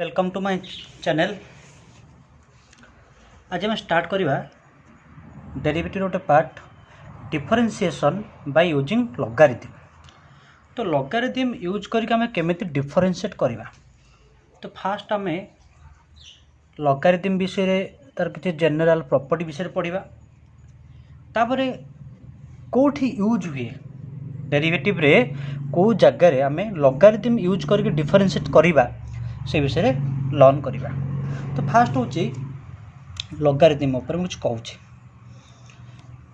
Welcome to my channel. आज आम start करवा डेरिवेटिव गोटे part differentiation by using logarithm. तो लॉगरिथम यूज करके आम केमिति डिफरेंशिएट करवा। तो फास्ट आम लॉगरिथम विषय तार किसी जनरल प्रॉपर्टी विषय पढ़ा, तापर कोठी यूज हुए डेरिवेटिव रे को जगह आम लॉगरिथम यूज करके डिफरेंशिएट करवा से विषय लर्न करवा। तो फास्ट हूँ लॉगरिथम ऊपर कुछ कहूँ।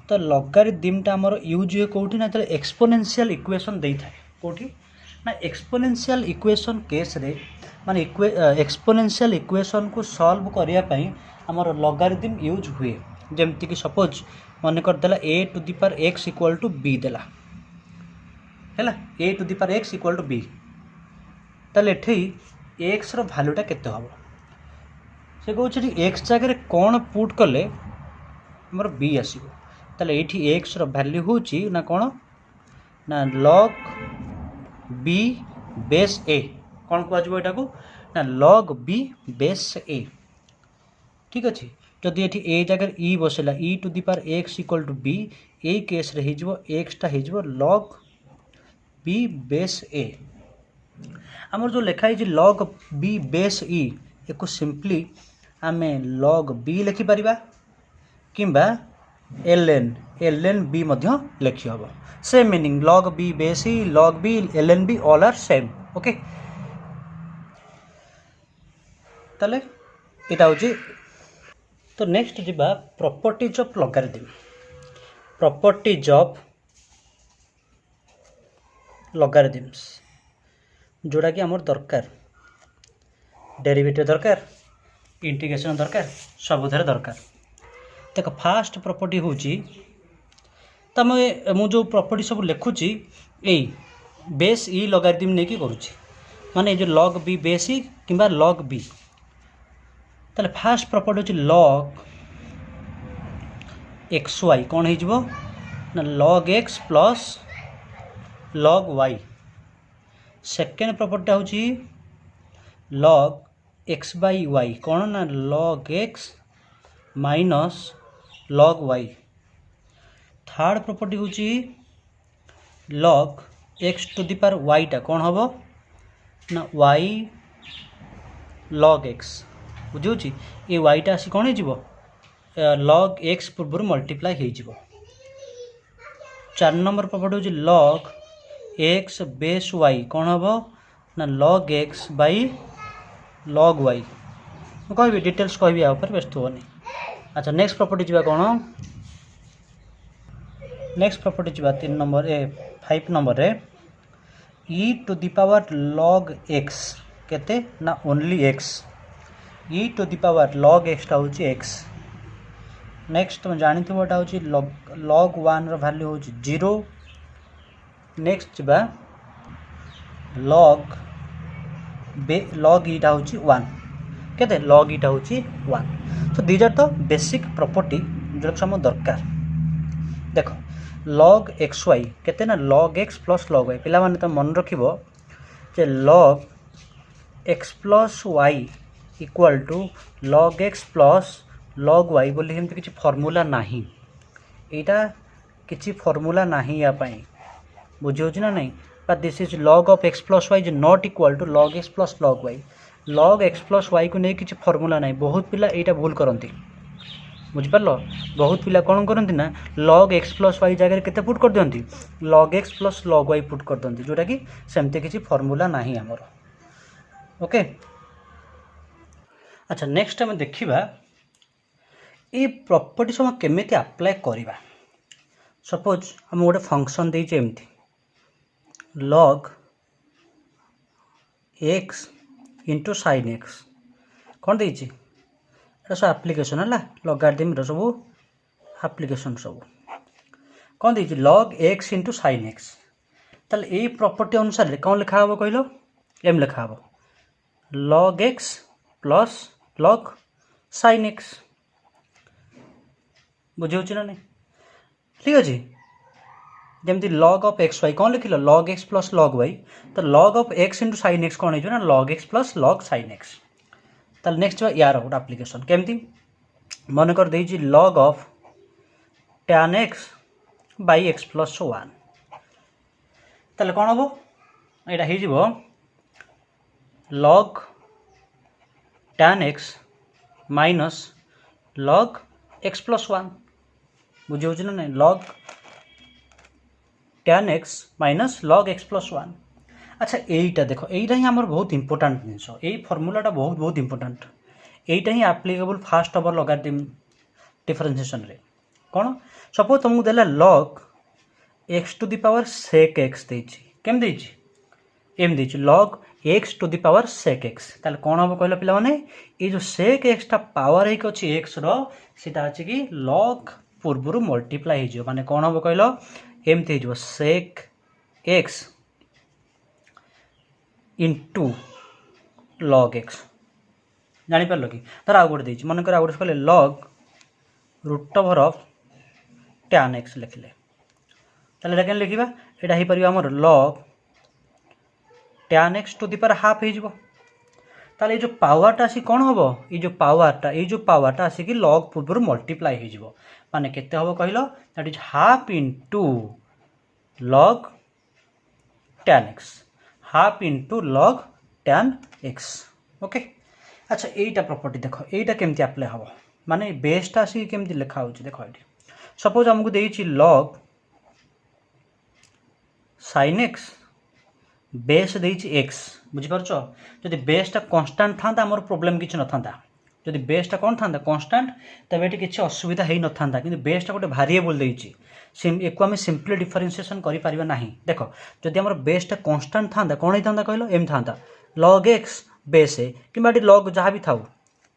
तो लॉगरिथमटा आमर यूज हुए कौटी ना एक्सपोनेंशियल इक्वेशन दे था कौटी ना एक्सपोनेंशियल इक्वेशन केस रे माने एक्सपोनेंशियल इक्वेशन को सॉल्व करने आमर लॉगरिथम यूज हुए। जमती कि सपोज मन करदेला a to the power x equal to b देला है a to the power x equal to b। ताले एक्स भैल्यूटा केते हम से कौन एक्स जगह कौन पुट कले आमर बी आसो। ताले ये एक्स भैल्यू हूँ ना कौन ना लॉग बी बेस ए कौन कहटा को ना लॉग बी बेस ए। ठीक अच्छे जदि ये ए जगह ई बसला e to the power x equal to b ए केस रे हो एक्सटा हो लॉग बी बेस ए। आमर जो लिखाई लॉग बी बेस ई एक सिंपली आम लॉग बी लिखिपर किंबा एल एन बी लिखी हम same meaning log b base e log b l n b all are same. Okay ताले यहाँ हूँ। तो नेक्स्ट जीवा properties of logarithm. Properties of logarithms जोड़ा कि आमर दरकार डेरिवेटिव दरकार इंटीग्रेशन दरकार सबुधारे दरकार। देख फास्ट प्रॉपर्टी हूँ तो मु जो प्रॉपर्टी सब लिखुची यही बेस ई लॉगरिथम नहीं कि करुँची माने जो लॉग बी बेस ई किंबा लॉग बी। ताले फास्ट प्रॉपर्टी हूँ लॉग एक्स वाई कौन हो ना log x plus log y. Second property हूँ लॉग एक्स बाई वाई कौन ना log x minus log y. Third property हूँ log x to the power वाईटा कौन हम ना वाई लॉग एक्स बुझे ये वाईटा आसी कौन हो लॉग एक्स पूर्व मल्टीप्लाई हो। 4 नंबर प्रॉपर्टी हूँ लॉग एक्स बेस वाई कौन हम ना log x by log y. मुझे कहि डिटेल्स कहि पर व्यस्त होनी। अच्छा नेक्स्ट प्रॉपर्टी जी कौन नेक्स्ट प्रॉपर्टी जी 3 नंबर 5 नंबर रे e to the power log x केते ना only x e to the power log एक्सटा हूँ एक्स। नेक्स्ट तुम जानी हूँ लॉग वन वैल्यू हूँ 0। नेक्स्ट जी लॉग लॉग ईटा हूँ 1 केते लॉग ईटा हूँ 1। तो these are the basic property जो आम दरकार। देख लॉग एक्स वाई केते ना log x plus log y पिला माने तो मन रखिबो जे log x plus y equal to log x plus log y बोली हमती किसी फॉर्मूला नहीं। यहाँ किसी फॉर्मूला नहीं या पाई बुझे ना नहीं but this is log of x plus y is not equal to log x plus log y. Log x plus y को नहीं किसी फॉर्मूला नहीं। बहुत पिला यहाँ भूल करती बुझिपार बहुत पिला कौन करती ना लॉग एक्स प्लस वाई जगह केते पुट कर दियंती log x plus log y put कर दियंती जोटा कि सेमती किसी फॉर्मूला नहीं आमर। ओके अच्छा नेक्स्ट आम देखा ये प्रॉपर्टी सब केमिति अप्लाई करवा। सपोज आम गोटे फंक्शन देचे एमती log x into sine x कौन देची सब आप्लिकेसन है लॉगरिथम सब आप्लिकेसन सब कौन देची log x into sine x. ताले ये प्रॉपर्टी अनुसार कौन लिखा हम कहलो एम लिखा हम log x plus log sine x बुझे ना नहीं। ठीक अच्छे जमती लॉग ऑफ एक्स वाई कौन लिखिल log x plus log y. तो log of x into sine x कौन हो log x plus log sine x. ताले नेक्स्ट यार गोटे आप्लिकेसन केमती मनकर देछि log of tan x by x plus 1 ताले कौन हम यहाँ हो log tan x minus log x plus 1 बुझे ना नहीं log tan x minus log x plus 1 अच्छा यहीटा देख यहीटा ही आमर बहुत इंपोर्टाट जिनस यही फर्मूलाटा बहुत बहुत इंपोर्टाट यहीटा ही applicable first order logarithm differentiation रे कौन सपोज तुमको देला log x to the power sec x देछि केम देछि एम देछि log x to the power sec x ताले कौन हम कहला पिला माने ये जो sec x टा पावर एक अछि x रो सेटा अछि कि log पूर्वरु मल्टीप्लाई हे जो माने कौन हम कहलो एमते हे जो sec x into log x जानी पारलो कि तार आउ गोटे देछि मन कर आउ गोटे कहले log root over of tan x लिखले ताले केन लिखिबा एटा हे परिबा हमर log tan x to the power half हे जिवो ताले ये जो पावरटा आसी कौन हबो ये जो पावरटा आसी कि log पूर्वरु मल्टीप्लाई हे जिवो माने केते हबो कहलो that is half into log tan x half into log tan x okay अच्छा एटा प्रॉपर्टी देखो एटा केमती अप्लाई हबो माने बेसटा आसी केमती लिखा होची देखो एटी सपोज हमकु देइची log sin x बेस देइची x बुझी परछो जदि बेसटा कांस्टेंट थांता हमर प्रॉब्लम किछ न थांता जदि बेसटा कोन थांता कांस्टेंट तबे एटी किछ असुविधा हेइ न थांता किंतु बेसटा गोटे वेरिएबल देइची एको आम सिंपली डिफरेंशिएशन करि परिबा नाही देखो जदि हमर बेसटा कांस्टेंट थांता कोन हे थांता कहलो एम थांता log x बेस है किबा log जहाँ भी थाउ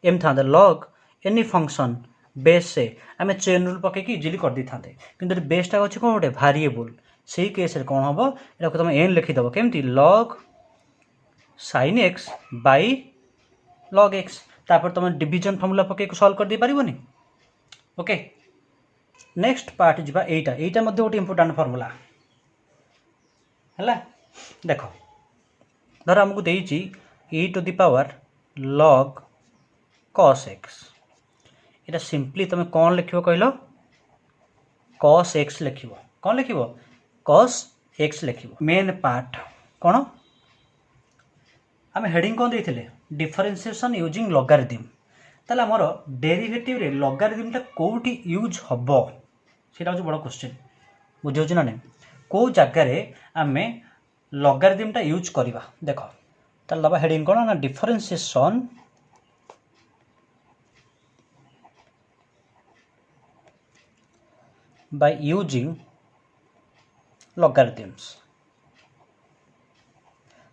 एम थांता log एनी फंक्शन बेस से आम चेन रूल पके कि इजिली कर दी थांते किंतु बेसटा अछि कोन गोटे वेरिएबल सेही केस रे कोन हबो एटा तुम एन लिखि दबो केमती log sin x by log x तापर तुम डिवीजन फॉर्मूला पके को सॉल्व कर दे परिबोनी ओके नेक्स्ट पार्ट जिबा एटा मध्ये गोटे इंपोर्टेंट फॉर्मूला हला देखो धर हमको देइची e to the power log cos x एटा सिंपली तुम कौन लिखिबो कहलो cos x लिखिबो कौन लिखिबो cos x लिखिबो मेन पार्ट कौन आम हेडिंग कौन देइथिले डिफरेंशिएशन यूजिंग लॉगरिथम ताला हमर डेरिवेटिव रे लॉगरिथम टा कोठी यूज हबो सेटा हो बड़ क्वेश्चन बुझियो छ ना नै को जगह रे आमे लॉगरिथम टा यूज करबा देखो ताला दबा हेडिंग कोन ना डिफरेंशिएशन by using logarithms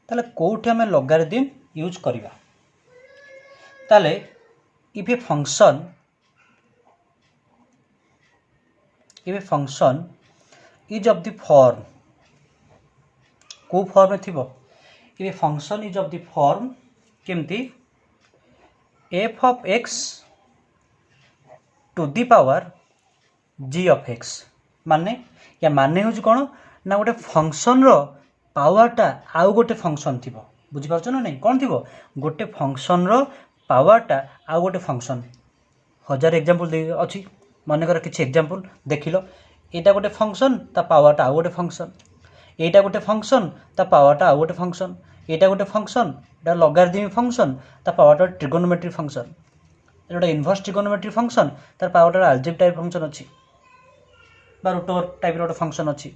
ताले कोठी हमें logarithm यूज करबा ताले if a function is of the form को फॉर्म में थिबो if a function is of the form केमती f of x to the power g of x माने या माने हो कौन ना गोटे फंक्शन रो पावरटा आउ गोटे फंक्शन थिबो बुझी पारछ ना नहीं कौन थिबो गोटे फंक्शन रो पावरटा आउ गोटे फंक्शन हजार एग्जांपल दे अछि माने कर किछि एग्जांपल देखिलो एटा गोटे फंक्शन ता पावरटा आउ गोटे फंक्शन एटा गोटे फंक्शन ता पावरटा आउ गोटे फंक्शन एटा गोटे फंक्शन एटा लॉगरिथमिक फंक्शन ता पावरटा ट्रिगोनोमेट्रिक फंक्शन एटा इनवर्स ट्रिगोनोमेट्रिक फंक्शन तार पावरटा अलजेब्रा टाइप फंक्शन अछि बा रूट ओवर टाइप रो फंक्शन अछि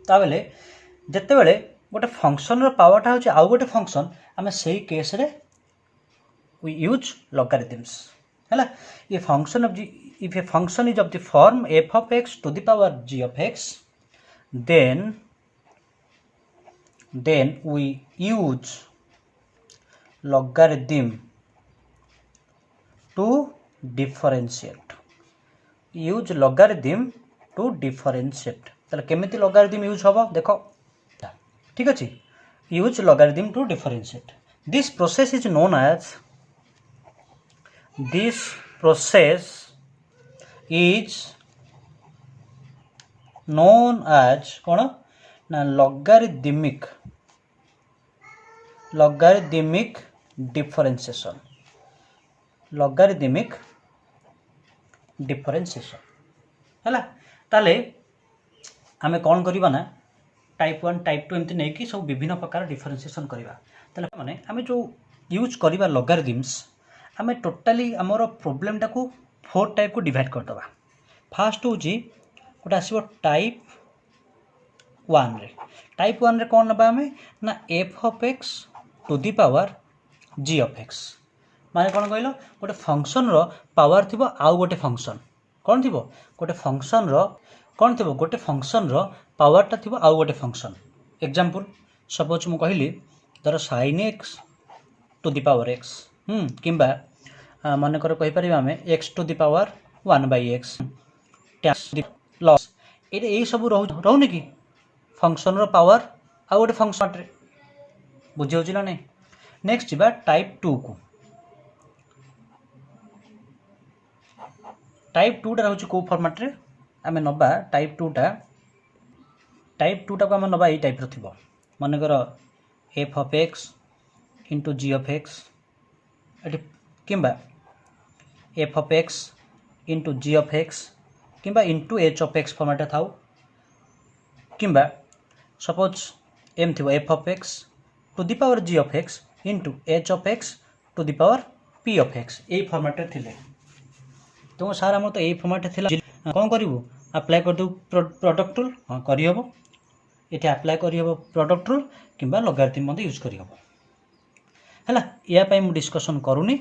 ता बेले जत्ते बेले गोटे फंक्शन रो पावरटा होछि आउ गोटे फंक्शन आमे सेही केस रे वी यूज logarithms हैला ये function of if a function is of the form f of x to the power g of x then we use logarithm to differentiate ताले केमिति logarithm यूज हबो देखो ठीक अछि use logarithm to differentiate this process is known as कौन ना logarithmic differentiation logarithmic differentiation है। ताले आमे कौन करवा ना टाइप 1 टाइप 2 एमती नहीं कि सब विभिन्न प्रकार डिफरेंशिएशन करवा। ताले माने आमे जो यूज करवा लॉगरिदम्स आमे टोटाली आमर प्रोब्लेम टाको 4 टाइप को डिवाइड कर दबा। फास्ट हूँ गोटे आसो टाइप 1 रे। टाइप 1 रे कौन नबा आमे ना f of x to the power g of x माने कौन कहल गोटे फंक्शन रो पावर थिबो आउ गोटे फंक्शन कौन थिबो गोटे फंक्शन रो कौन थिबो गोटे फंक्शन रो पावर टा थिबो आउ गोटे फंक्शन। एग्जांपल सपोज मु कहली धर sin x to the power x किंबा मन कर कहि परिबा हमें x to the power 1/x लॉस ये सब रहउनी कि फंक्शन रो पावर आउ गोटे फंक्शन रे बुझे होजिला नै। नेक्स्ट बा टाइप 2 को टाइप 2 टा रहउछि को फॉर्मेट रे आमे नबा टाइप 2 टा को आमे नबा ए टाइप रो थिबो मन कर f of x into g of x एटी किंबा f of x into g of x किंबा into h of x format थाउ किंबा सपोज एम थिबो f of x to the power g of x into h of x to the power p of x ए format रे थिले। तो सार आम तो यही फॉर्मेट थिला कौन करूँ अप्लाई कर दू प्रोडक्ट रूल हाँ करहब ये अप्लाई करहब प्रोडक्ट रूल किंबा लॉगरिथम मते यूज करहब है। या मुझे डिस्कसन करूनी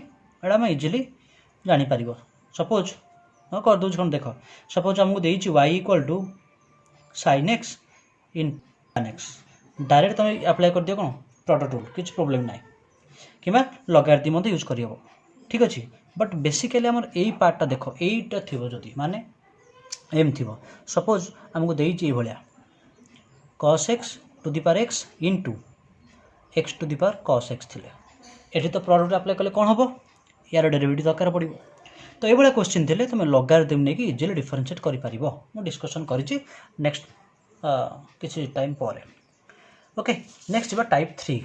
एटा मैं इजिली जानी पारिबो। सपोज हाँ कर दूँ कौन देख सपोज आमको देइछि y equal to sin x in tan x direct तुम अप्लाई कर दियो कौन प्रोडक्ट रूल किछ प्रॉब्लम ना किंबा लॉगरिथम मते यूज करहब ठीक अच्छे। बट बेसिकली आमर यही पार्टा देख यहीटा थी जदि माने एम थी सपोज आमको देइछि भलिया cos x to the power x into x to the power cos x थिले एठी तो प्रोडक्ट अप्लाई कले कौन हम यार डेरिवेटिव दरकार पड़ो। तो ये क्वेश्चन थे तुम लॉगरिथम नहीं कि इजिली डिफरेंशिएट कर पारिबो मु डिस्कशन करिछि नेक्स्ट किछि टाइम पर। ओके नेक्स्ट बा टाइप 3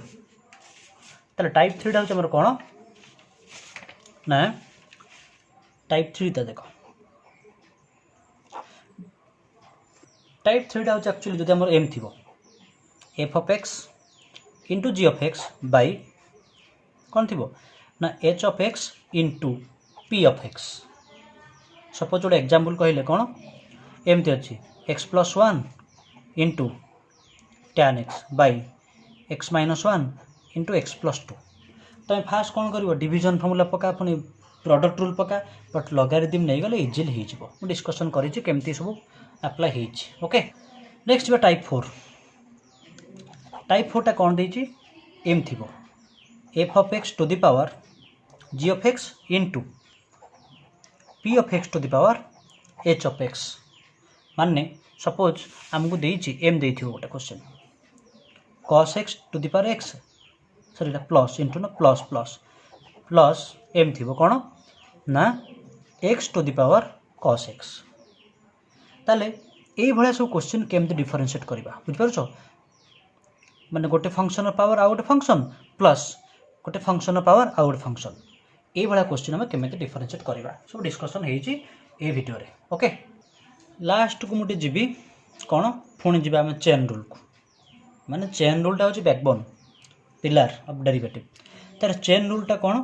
ताले टाइप 3 टा हमर कोन ना टाइप 3 ता देखो टाइप 3 टा होचे एक्चुअली जदि हमर एम थिबो f of x into g of x by कौन थिबो ना h of x into p of x। Suppose गोटे एग्जांपल कहले कौन एमती अच्छी x plus 1 into tan x by x minus 1 into x plus 2। तो फास्ट कौन कर डिविजन फॉर्मूला पका पुणी प्रोडक्ट रूल पका बट लॉगरिथम नहीं गले इजिली हो डिस्कसन करिछि केमती सब अप्लाई होइछि। ओके नेक्स्ट बा टाइप 4 टाइप 4 टा कौन देछि एम थिबो f of x to the power g of x into p of x to the power h of x माने सपोज आमको देछि एम देथिबो गोटे question cos x to the power x sorry plus into ना प्लस प्लस प्लस एम थी कौन ना x to the power cos x। ताले यही भाया सब क्वेश्चन केमती डिफरेंशिएट करवा बुझिपार माने गोटे फंक्शन पावर आउ गोटे फंक्शन प्लस गोटे फंक्शन पावर आउ गोटे फंक्शन ये भाया क्वेश्चन आम केमती डिफरेंशिएट करवा सब डिस्कसन होइछि ए वीडियो रे। ओके लास्ट को मुझे जीवी कौन पुणी जी आम चेन रूल को माने चेन रूल टा हूँ बैकबोन पिलर ऑफ डेरिवेटिव तार चेन रूल टा कौन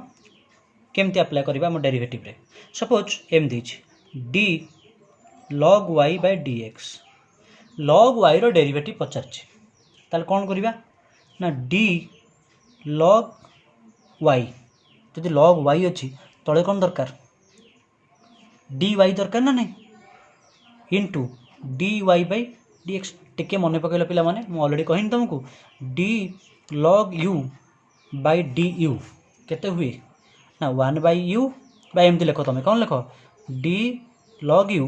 केमती अप्लाई करबा हम डेरिवेटिव रे। सपोज एम दीछि d log y by dx log y रो डेरिवेटिव पचारछि ताल कौन करबा ना d log y जदि log y अछि तळे कौन दरकार dy दरकार ना नहीं इंटू dy by dx टिके मन पकैला पिला माने मु ऑलरेडी कहिन तुमको d log u by du केते हुए ना 1/u बाय एमती लिखो तुम कौन लिख d log u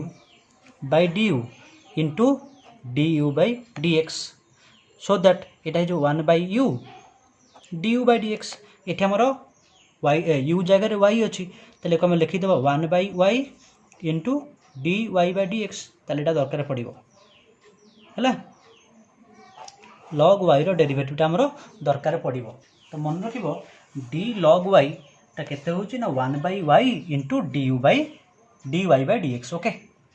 by du into du by dx so that इटा जो 1/u du by dx ये आमर y u जगह y अच्छी तेल आम लिखिदेव 1/y into dy by dx ताले एटा दरकार पड़ो है log y रो डेरिवेटिव आमर दरकार पड़ो। तो मन रखिबो d log y केते होची ना 1/y इंटू dy/dx। ओके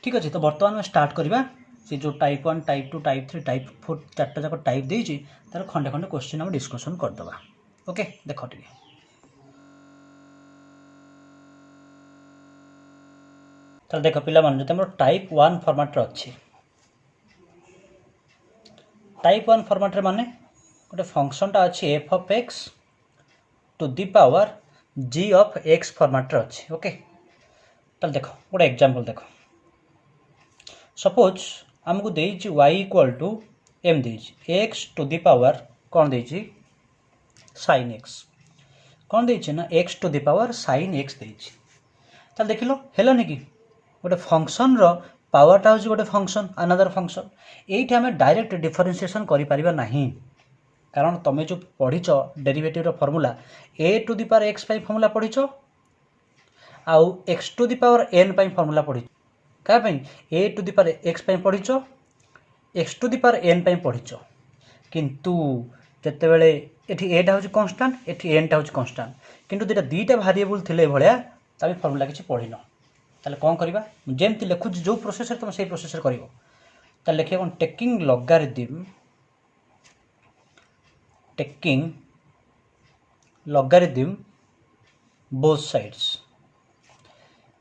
ठीक अच्छे। तो बर्तमान में स्टार्ट करवा से जो टाइप 1 टाइप 2 टाइप 3 टाइप 4 चार्टा जाक टाइप देती तार खंडे खंडे क्वेश्चन हम डिस्कसन करदे। ओके देख टे तो देख पिला जो टाइप 1 फॉर्मेट अच्छी टाइप 1 फॉर्मेट माने गोटे फंक्शनटा अच्छी f of x to the power g of x format अच्छी। ओके तो देख गोटे एग्जांपल देख सपोज आमको देछि y इक्वल टू एम देछि एक्स टू दी पावर कौन देछि sin x कौन देछि ना x to the power sin x देछि। ताल देखिलो हेलानी कि गोटे फंक्शन रो पावरटा होछि गोटे फंक्शन अनदर फंक्शन एठी हमें डायरेक्ट डिफरेंशिएशन करि परिबा नाही कारण तमे जो पढ़िछ डेरिवेटिव रो formula a to the power x पई फार्मूला पढ़िछ आउ x to the power n पई फार्मूला पढ़िछ क्या a to the power x पई पढ़िछ x to the power n पई पढ़िछ किंतु जते बेले एठी a टा होछि कांस्टेंट एठी n टा होछि कांस्टेंट किंतु दुईटा वेरिएबल थिले भलिया तमे फार्मूला किछि पढ़िनो ताले कोन करबा जेमति लिखु जो प्रोसेस रे तुम सेही प्रोसेस रे करिवो ताले लिखिया कोन टेकिंग लॉगरिथम बोथ साइड्स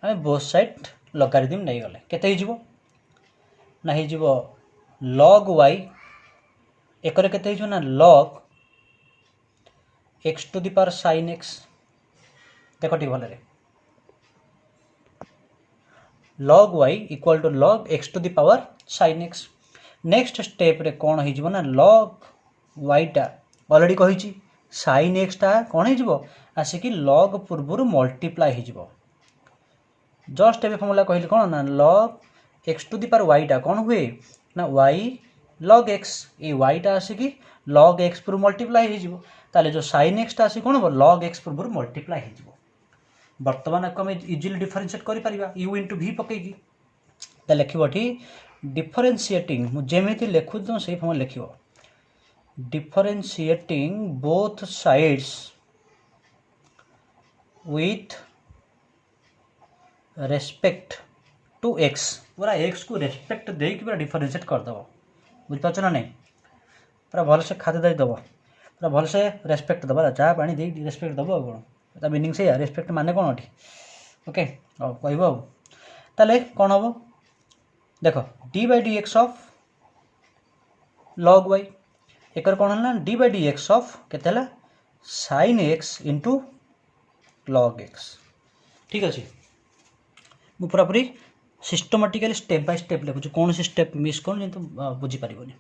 हमें बोथ साइड लॉगरिथम नहीं गले केते ही जीवो ना ही जीवो log y एकरे केते ही जीवो ना log x to the power sin x देखो ठीक भले रे log y equal to log x to the power sin x। Next step रे कोन ही जीवो ना log y टा ऑलरेडी कहि छी sin x टा कोन ही जीवो आसे कि log पूर्वरु मल्टीप्लाई ही जीवो जस्ट एबे फॉर्मूला कहली कोन ना log x to the power y टा कोन हुए ना y log x ए y टा आसे कि log x पर मल्टीप्लाई हे जिवो ताले जो sin x टा आसे कोन हो log x पर मल्टीप्लाई हे जिवो। वर्तमान को हम इजीली डिफरेंशिएट करि परिबा u * v पकेगी त लिखिबो ठी डिफरेंशिएटिंग मु जेमिति लिखु तो सही फॉर्म लिखिबो differentiating both sides with respect to x पूरा x को रेस्पेक्ट दे कि पूरा डिफरेंशिएट कर दबो बुझ पाछ ना नहीं पूरा भल से खाते दे दबो पूरा भल से रेस्पेक्ट दबा चा पानी दे रेस्पेक्ट दबो कोन ता मीनिंग से रेस्पेक्ट माने कोन ओठी ओके अब कहबो ताले कोन हबो देखो d/dx ऑफ log y एकर कोन हला d/dx ऑफ केतेला sin x into log x ठीक अछि। मु पूरा पूरी सिस्टमैटिकली स्टेप बाय स्टेप लिखुछु कौन सी स्टेप मिस कोन जे तो बुझी पारिबोनी।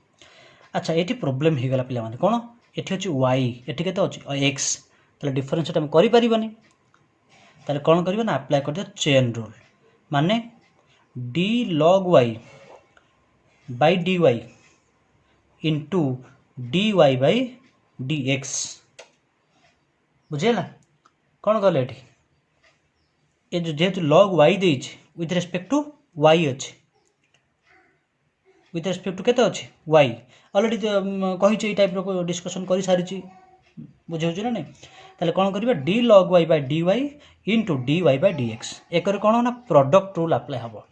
अच्छा एठी प्रॉब्लम हे गला पिला माने कोन एठी अछि y एठी केते अछि x ताले डिफरेंशिएट हम करि पारिबोनी ताले कोन करबो ना अप्लाई कर दे चेन रूल माने d log y by dy into dy by dx बुझेला कोन गले एठी ए जो जेतु log y देछ विथ रेस्पेक्ट टू y अछि विथ रेस्पेक्ट टू केते अछि y ऑलरेडी कहि छै टाइप रो डिस्कशन करि सारि छी बुझौ छी ना नै ताले कोन करबा d log y by dy into dy by dx एकर कोन ना प्रोडक्ट रूल अप्लाई हबो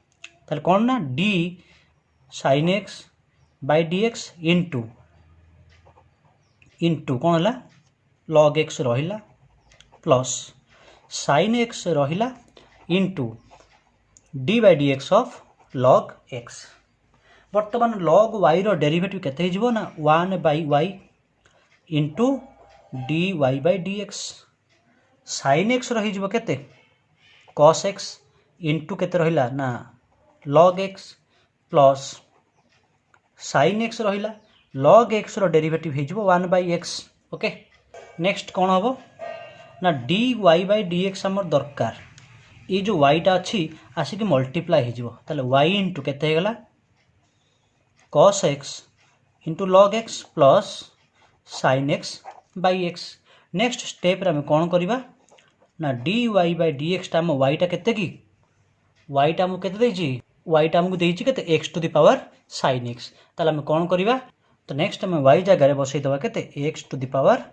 ताले कोन ना d sin x by dx into कोन हला log x रहिला प्लस sin x रहिला into d by dx of log x। वर्तमान log y रो derivative केते ही जीवो ना 1 by y into dy by dx sin x रही जीवो केते cos x into केते रहिला ना log x plus sin x रहिला log x रो डेरिवेटिव हे जीवो 1 by x। ओके नेक्स्ट कोन हबो ना dy by dx हमर दरकार ये जो y टा अछि आसी कि मल्टीप्लाई हे जीवो ताले y into केते हे गला cos x into log x plus sin x by x। Next step रे हम कोन करबा ना dy by dx टा हम y टा केते की y टा हम केते देछि y टा हमकु देछि केते x to the power sin x ताले हम कोन करबा तो नेक्स्ट हम y जगह रे बसै दबा केते x to the power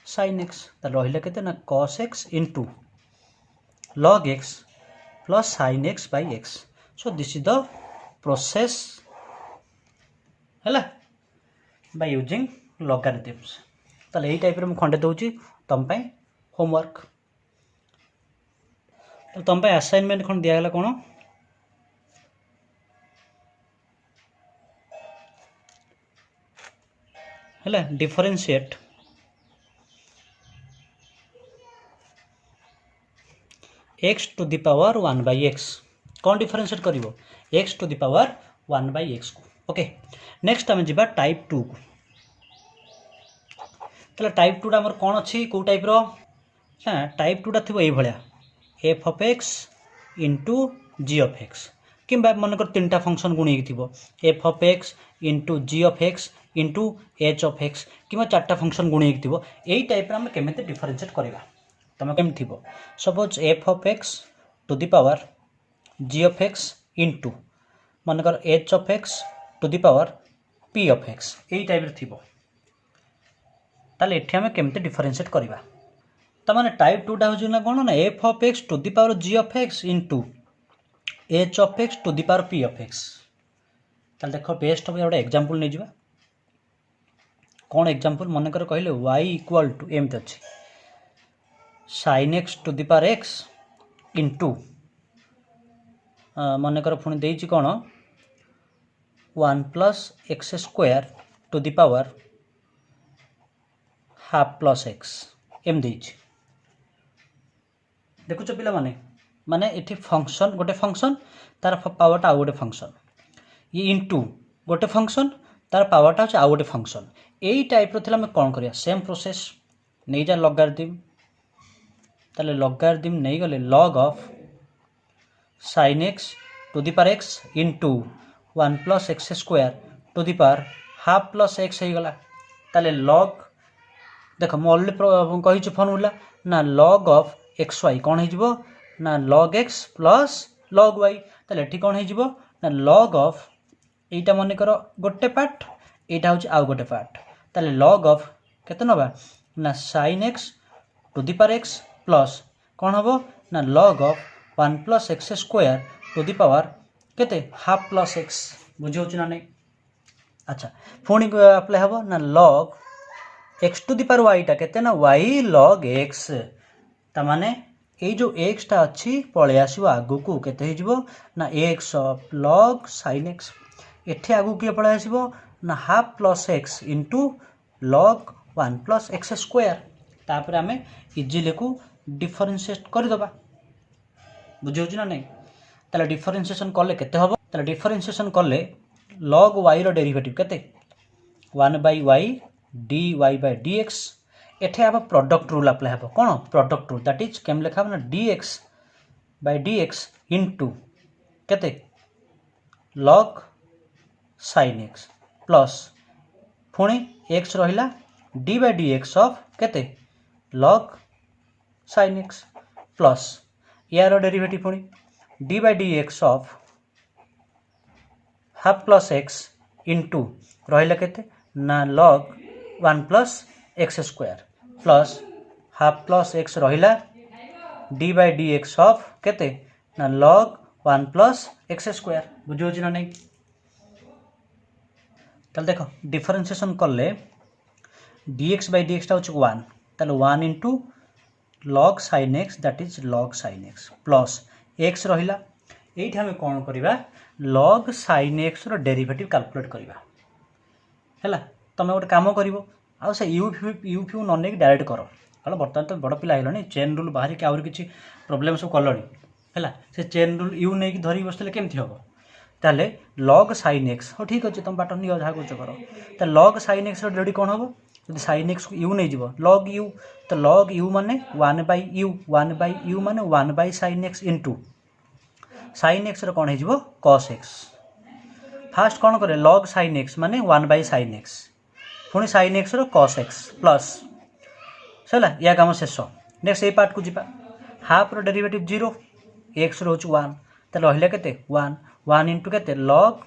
sin x ताले रहिला केते ना cos x into log x plus sin x by x. So this is the process है by using logarithms. ताले यही टाइप रे मैं खंडे दउची तम पे होमवर्क. तो तम पे असाइनमेंट खंड दिया गला कोन है differentiate x to the power 1 by x. कौन डिफरेंशिएट करिवो x to the power 1 by x को. ओके नेक्स्ट आम जा टाइप 2 को. ताले टाइप 2 आमर कौन अच्छी को टाइप रो ना टाइप 2 थी ये भाया f of x into g of x कि मनकर 3टा फंक्शन गुणी थी f of x into g of x into h of x कि 4टा फंक्शन गुणी थी यही टाइप आम केमी डिफरेंशिएट करवा तुम केम थी suppose f of x to the power g of x into मनकर h of x to the power p of x यही टाइप थी ताले एठी आम केमी डिफरेंशिएट करवा तमाने टाइप 2टा हो ना कौन ना f of x to the power g of x into h of x to the power p of x. ताले देख बेस्ट हम गोटे एग्जांपल नहीं जावा कौन एग्जांपल मन कर कहले y इक्वल टू एमती अच्छी sin x to the power x into मन कर पुणी देइछि कौन 1 plus x square to the power half plus x एम देइछि. देखुच पिला माने इठी फंक्शन गोटे फंक्शन तार पावरटा आउ गोटे फंक्शन ये इंटू गोटे फंक्शन तार पावरटा होचे आउ गोटे फंक्शन यही टाइप रो थिला मैं कौन करिया सेम प्रोसेस नहीं जा लॉगरिथम ताले लॉगरिथम नहीं गले log of sin x to the power x into 1 plus x square to the power half plus x हो गला ताले log देख मु ऑलरेडी कही फर्मूला ना log ऑफ एक्स वाई कौन हो ना log x plus log y ताले एठी कौन हो ना log ऑफ एटा मन कर गोटे पार्ट एटा हूँ आउ गोटे पार्ट ताले log ऑफ केते नबा ना sin x to the power x plus कौन हम ना log of 1 plus x square to the power केते हाफ प्लस एक्स बुझे ना नहीं. अच्छा पुणी अप्लाई हम ना log x to the power y टा केते ना वाई log एक्स तामाने ये जो एक्स टा अच्छी पलि आसो आगु को केते हो ना x of log sin x एठी आगु किए पलि आसो ना half plus x into log 1 plus x square तापर आम इजिली को डिफरेंशिएट करदे बुझे ना नहीं. ताले डिफरेंशिएशन कले केते हबो ताले डिफरेंशिएशन कले log y रो डेरिवेटिव केते 1 by y dy by dx एठे आप प्रोडक्ट रूल अप्लाई हे कौन प्रोडक्ट रूल दैट इज केम लिखा ना dx by dx इंटू केते log sin x प्लस पुणी x रहिला d by dx ऑफ केते log sin x प्लस यार डेरिवेटिव पुणी d by dx of half plus x into रहिला केते ना log 1 plus x square plus half plus x रहिला d by d x of केते ना log 1 प्लस एक्स स्क्वायर बुझो ना नहीं. ताल देखो डिफरेंशिएशन कले dx by dx टा होछ 1 ताल 1 into log sin x that is log sin x plus x रहिला एठी हम कोन करबा log sin x रो डेरिवेटिव कैलकुलेट करबा हैला. तमे गोटे काम करिवो आ से यू फ्यू न नहीं डायरेक्ट कर कल बर्तमान तो बड़ पिला है चेन रूल बाहर कि आउरी किसी प्रोब्लेम सब कलनी है से चेन रूल यू नहीं धरिक बसले केमती हम ताले log sin x हाँ ठीक अच्छे तुम बाट नियो जहाँ कुछ कर तो log sin x रेडी कौन हम जो sin x को u नहीं जीव log u तो log u माने 1 by u माने 1 by sin x into sin x कौन हो cos x फास्ट कौन करे log sin x माने 1 by sin x पुणी sin x cos x plus सला या काम शेष. नेक्स्ट ये पार्ट को जीपा हाफ रो डेरिवेटिव 0 x रो 1 तो रहिला केते 1 इंटू केते log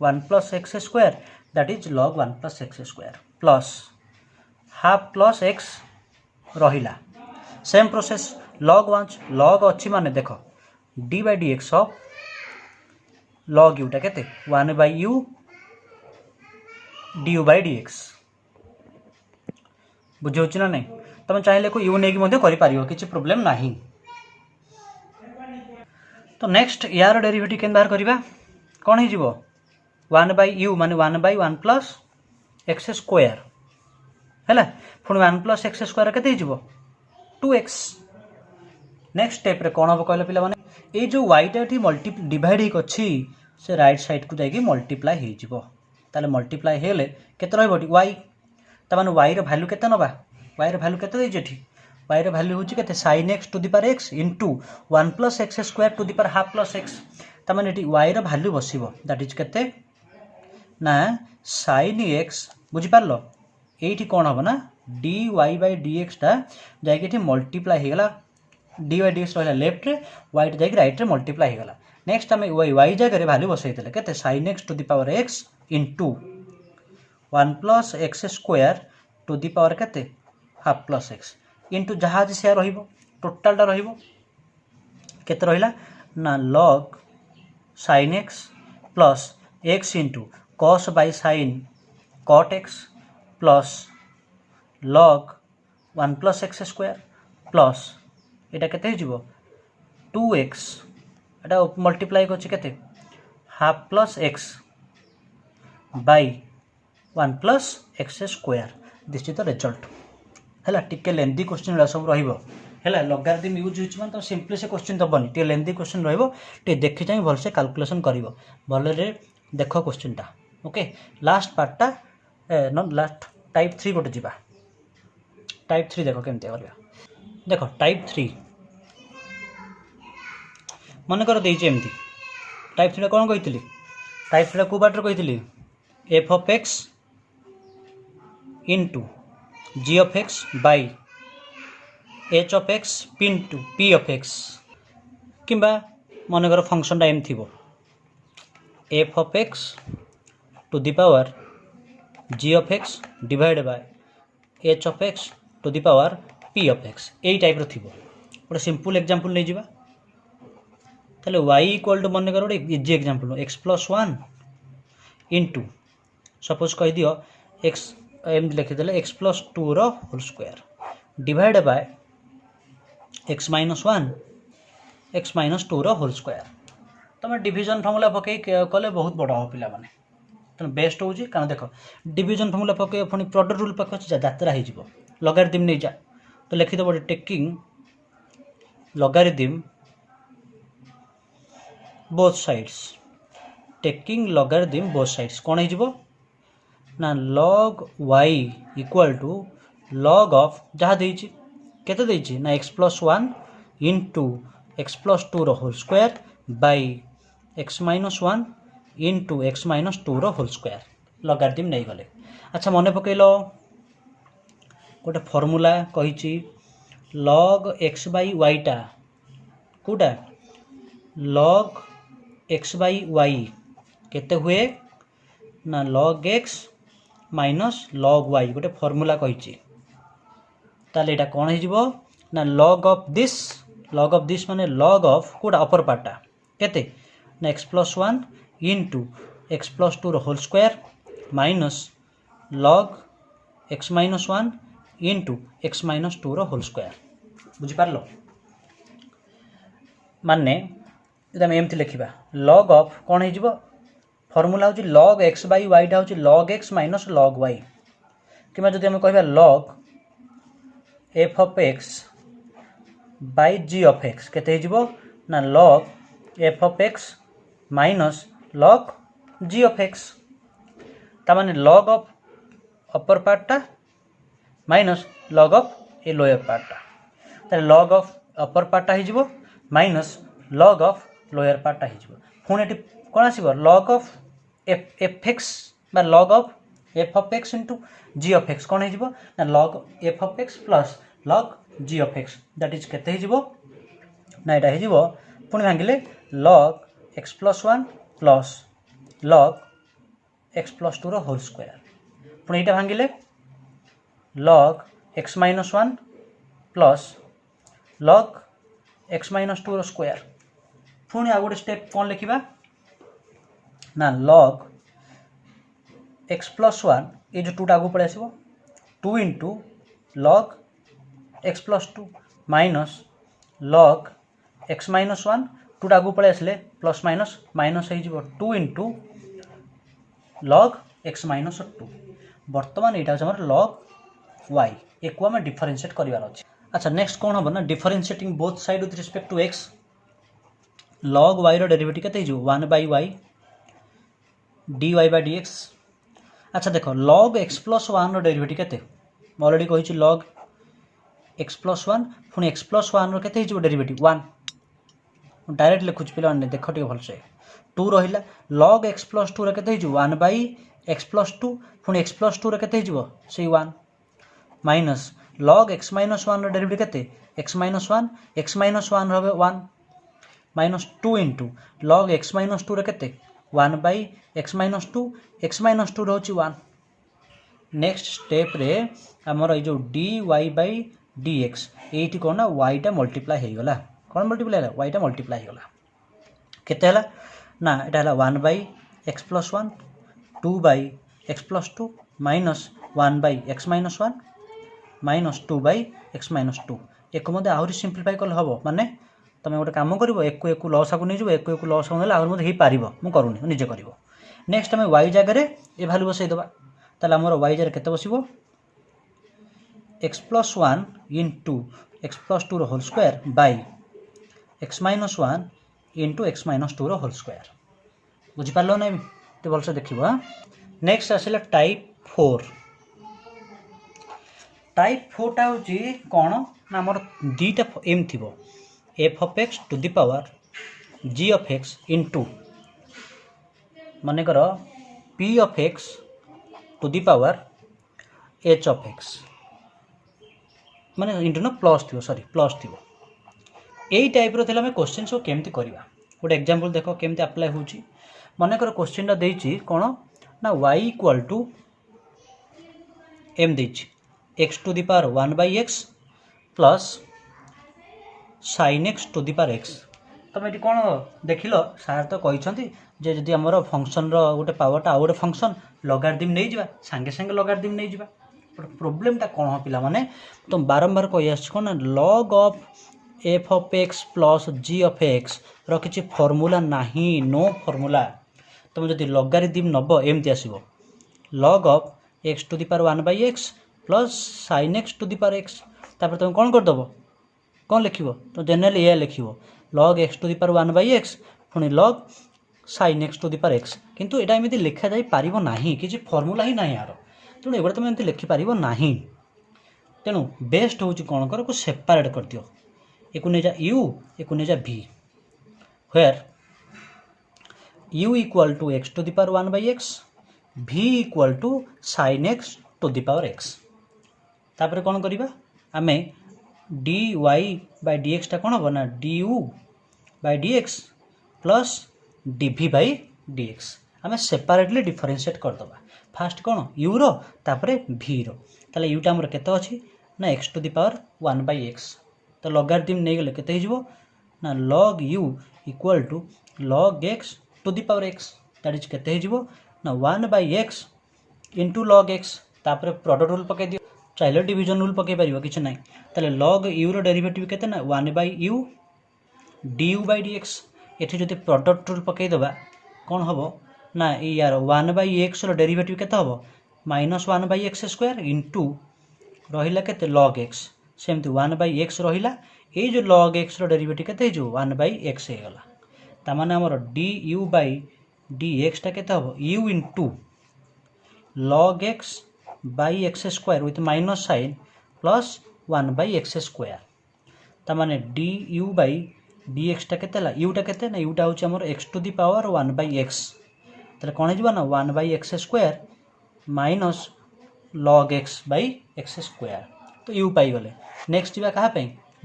1 plus x square that is log 1 plus x square plus half plus x रहिला सेम प्रोसेस लॉग वांच लॉग अच्छी माने देख D by d x of log Utah केते 1 by U D u by d x बुझे ना नहीं तुम चाहिए को यू नहीं कि प्रोब्लेम ना। तो नेक्स्ट यार डेरिवेटिव केन बाहर करवा कौन हो 1 बाई यू माने 1 बाई 1 प्लस एक्स स्क्वायर है पुणी 1 प्लस एक्स स्क्वायर के 2x। नेक्स्ट स्टेप रे कौन हम कहले पिला माने ये जो वाईटा ये मल्टी डिवाइड होची से राइट साइड को जाकि मल्टीप्लाई हो मल्टीप्लाई हेले केते रहबो वाई तमाने वाई रे वैल्यू केते नबा वाई रे वैल्यू केते देछि एठी वाई रे वैल्यू होची केते sin x to the power x into 1 plus x square to the power half plus x तमाने एठी वाई रे वैल्यू बसिबो दैट इज केते ना sin x बुझी पारलो एठी कोन हबो ना dy बाय dx टा जाकि एठी मल्टीप्लाई हेगला dy बाय dx रहला लेफ्ट रे y टा जाकि राइट रे मल्टीप्लाई हेगला। नेक्स्ट हमें y जगह रे वैल्यू बसैतले केते sin x to the power x into 1 plus x square to the power केते हाफ प्लस एक्स इंटू जहाँ से रहिबो टोटालटा रहिबो केते रहिला ना log sin x plus x into cos by sin cot x plus log 1 plus x square plus एटा केते हिजिबो 2x एटा मल्टीप्लाई करछि केते half plus x by 1 plus x square this is the result है टिके लेंदी क्वेश्चन सब रहा लॉगारिथम यूज हो तो सिंपली से क्वेश्चन दबनी टे लेंदी क्वेश्चन रे देखी चाहिए भलसे कैलकुलेशन कर भले देख क्वेश्चन टा ओके। लास्ट पार्टा न लास्ट टाइप 3 गोटे जा टाइप 3 देख केमती कर देख टाइप 3 मन कर एमती टाइप 3 कौन कही टाइप 3 को बाटर कही f of x into g of x by h of x into p of x कि मनकर फंक्शन टा एम थी f of x to the power g of x divide by h of x to the power p of x यही type रो गोटे simple example नहीं जावा ताले y इक्वल टू मन कर गोटे easy example x plus 1 into suppose कही दियो x एम लिखिदे x प्लस 2 रो whole square divide by x minus 1 x minus 2 रो होल स्क्वायर तुम डिविजन फॉर्मूला पकई कले बहुत बड़ा हो पिला माने तो बेस्ट हो कारण देख डिविजन फॉर्मूला पकई पुणी प्रोडक्ट रूल पकड़ जात्रा हो लॉगारिथम नहीं जा तो लिखिदे taking logarithm both sides taking logarithm both sides कौन हो ना log y equal to log of जहाँ देइछि केते देइछि ना x plus 1 into x plus 2 रो whole square by x minus 1 into x minus 2 रो होल स्क्वायर लॉगारिथम नहीं गले। अच्छा मन पकईल गोटे फॉर्मूला कही log x बाई वाई टा कोटा log x बाई वाई केते हुए ना log x minus log y गोटे फॉर्मूला कही ताले एटा कौन हो ना log ऑफ दिस माने log ऑफ कोटा अपर पार्टा केते ना x plus 1 into x plus 2 रो whole square minus log x minus 1 into x minus 2 रो होल स्क्वायर बुझी पारलो माने इधर एमती लिखा log ऑफ कौन हो फॉर्मूला हूँ log x बाई वाई टा हूँ log x minus log y कि जदि आम कह log f of x by g of x केते हो ना log f of x minus log g of x तामाने log ऑफ अपर पार्टा माइनस log ऑफ ए लोअर पार्टा ताले log ऑफ अपर पार्टा हो माइनस log ऑफ लोअर पार्टा हो पुणी ये कौन आसो log ऑफ एफ एक्स बा log of f of x into g of x कौन हो ना log f of x plus log g of x that is केते हो ना यहाँ हो पुणी भांगिले log x plus 1 plus log x plus 2 रो होल स्क्वायर पुणी यहाँ भांगिले log x minus 1 plus log x minus two square पुणी आ गोटे स्टेप कौन लिखा ना लॉग एक्स प्लस वन ये जो टूटा आगे पड़े आसो 2 into log x plus to minus log x minus one टूटा आगे पड़े आसले प्लस माइनस माइनस हो 2 into log x minus to बर्तमान यहाँ हूँ लॉग वाई एक आम डिफरेनसीएट करार अच्छे। अच्छा नेक्स्ट कौन हम ना differentiating both side with respect to x log y derivative केते हो 1 by y d y by d x. अच्छा देख log x plus one derivative केते अलरेडी कही लॉग एक्स प्लस वन पुणी एक्स प्लस वन केते डेरिवेटिव 1 डायरेक्ट लिखुच पे देख टे भलसे 2 रहा लॉग एक्स प्लस टू केते 1 बाई एक्स प्लस टू पुणी एक्स प्लस टू केते से 1 minus log x minus one derivative केते एक्स माइनस वन रहे 1 minus 2 into log x minus to केते 1 बाई एक्स माइनस टू रोचे 1 नेक्स्ट स्टेप रे आमर जो d y by d x ये कौन ना वाईटा मल्टीप्लाई होगला कौन मल्टीप्लाई है वाईटा मल्टीप्लाई होगला केते है ना यहाँ 1 by x plus one 2 by x plus to minus 1 by x minus one minus 2 by x minus to एक मध्य आहरी सिंप्लीफाई कले हम माने तुम गोटे कम कर एक लस आगे नहीं एक लस आगे आहरी मत हो पार मुझे करूनी निजे कर नेक्स्ट आम वाई जगह ये भैल्यू बसईदे ताल आम वाई जगह केते बस x plus one into x plus two whole square by x minus one into x minus two whole square बुझीपार ना तो भलसे देख। नेक्स्ट आसला टाइप 4 टाइप 4टा हूँ कौन ना आमर दीटा एम थी f of x to the power g of x into मानेकर p of x to the power h of x माने इंटू ना प्लस थी सॉरी प्लस थी यही टाइप रो आम क्वेश्चन सब केमती करवा गोटे एग्जांपल देख केमती अप्लाई होची मानेकर क्वेश्चन देइछि कौन ना y इक्वल टू एम देइछि x to the power 1 by x plus sine x to the power x तुम ये कौन देख लो सार तो कहते जे जदि आमर फंक्शन गोटे पावरटा आउ गोटे फंक्शन लगारदिम नहीं जा सांगे सांगे लगारदिम नहीं जा प्रोब्लेमटा कौन हो पिला माने तुम बारंबार कही आस कौन ना log of f of x plus g of x रो किछि फॉर्मूला नाही नो फॉर्मूला तुम जदि लगारिदिम नब एमती आसो log of x to the power 1 by x plus sine x to the power x तापर तुम कौन करदेव कौन लिख तो जेनेराली ये लिख log x to the power 1 by x पुणी log sine x to the power x किंतु एटा एमती लिखा जाई पारिबो नाही किछि फॉर्मूला ही नाही यार तेणु एगुड़ा तुम एमती लिखि पारिबो नाही तेणु बेस्ट होची कौन कर को सेपरेट कर दियो एक नहीं जा यू एक नहीं जा भी where u equal to x to the power 1 by x v equal to sine x to the power x तापर कौन करवा आम डी वाई बाई डी एक्सटा कौन हम ना d u by d x plus d v by d x आम separately differentiate करदे फास्ट कौन यू रो तापर भी रो ताले यूटा आमर केते अछि ना x to the power 1 by x तो लगारदिम नहीं गले केते हिजबो ना log u equal to log x to the power x that is केते हिजबो ना 1 by x into log x तापर प्रोडक्ट रूल पके दियो चाइले डिवीजन रूल पके पारिबो किछ नाही ताले लॉग यू रो डेरिवेटिव केते ना 1 by U D u by d x एठी जदि प्रोडक्ट रूल पके दबा कौन हबो ना यार 1 बाई एक्स रो डेरिवेटिव केते हबो minus 1 by x square into रहिला केते लॉग एक्स सेमती 1 बाई एक्स रहिला ये जो लॉग एक्स रो डेरिवेटिव केते जो 1 बाई एक्स हे गला ता माने हमर d u by d x टा केते हबो u into log x by x square with minus sign plus 1 by x square ता माने d u by d x टा केते ला यूटा केते ना यूटा होची हमर x to the power 1 by x ताले कोन हिजबा ना 1 by x square minus log x by x square तो यू पाई गले नेक्स्ट जा क्या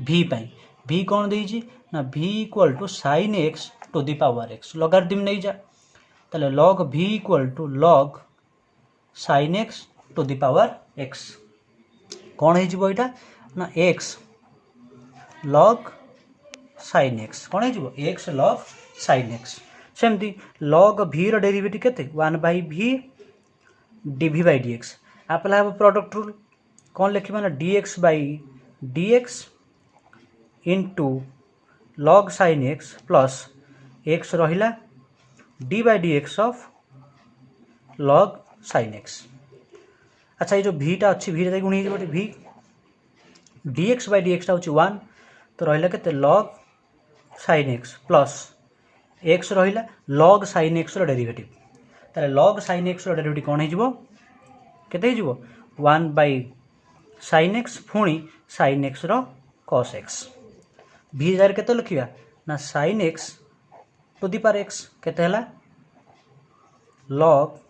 भी पाई भी कौन देजी ना v equal to sine x to the power x logarithm नहीं जा ताले log v equal to log sine x to the power x कौन हो ना एक्स लॉग sin x कौन हो x log sin x सेमती log v रो derivative केते 1 by v dv by dx apply have product rule कौन लिखिबा ना dx by dx into log sin x plus x रहिला d by dx of log sin x। अच्छा ये जो भीटा अच्छी भी गुण हो भी dx by dx हूँ 1 तो रहा के log sin x plus x रहा log sin x डेरिवेटिव ताले log sin x डेरिवेटिव कौन हो केते हो 1 by sin x पुणी sin x रो cos x भी जार केते लिखिबा ना sin x to the power x केते हला log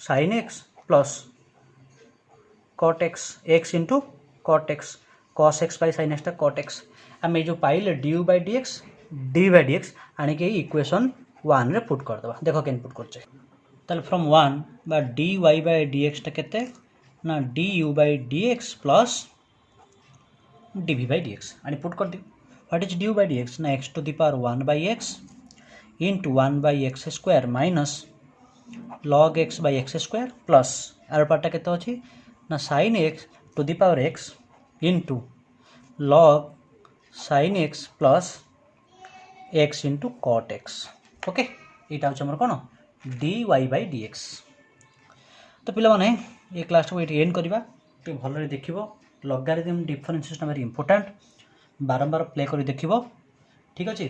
sin x plus cot x x into cot x cos x by sin x टा cot x आम जो पाइले du by dx d by dx आने के इक्वेशन 1 रे पुट कर दबा देखो केन पुट करछे ताले फ्रॉम 1 बा dy by dx टा केते ना du by dx plus dv by dx आने पुट कर दी what is du by dx ना x to the power 1 by x into 1 by x square minus log x by x square plus आर पार्टा केते अछि ना sin x to the power x into log sin x plus x into cot x okay एटा होछ हमर कोन dy by dx। तो पिला माने ए class को एटी एंड करबा ते भल रे देखिबो लॉगरिथम डिफरेंशिएशन वेरी इंपोर्टेंट बारंबार प्ले करी देखिबो ठीक अछि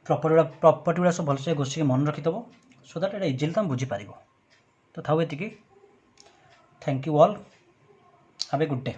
प्रॉपर्टी गुड़ा सब भलसे गोष्ठी मन रखिदेव सो दैट एटा इजिली तुम बुझीपार तो था एति thank you all have a good day.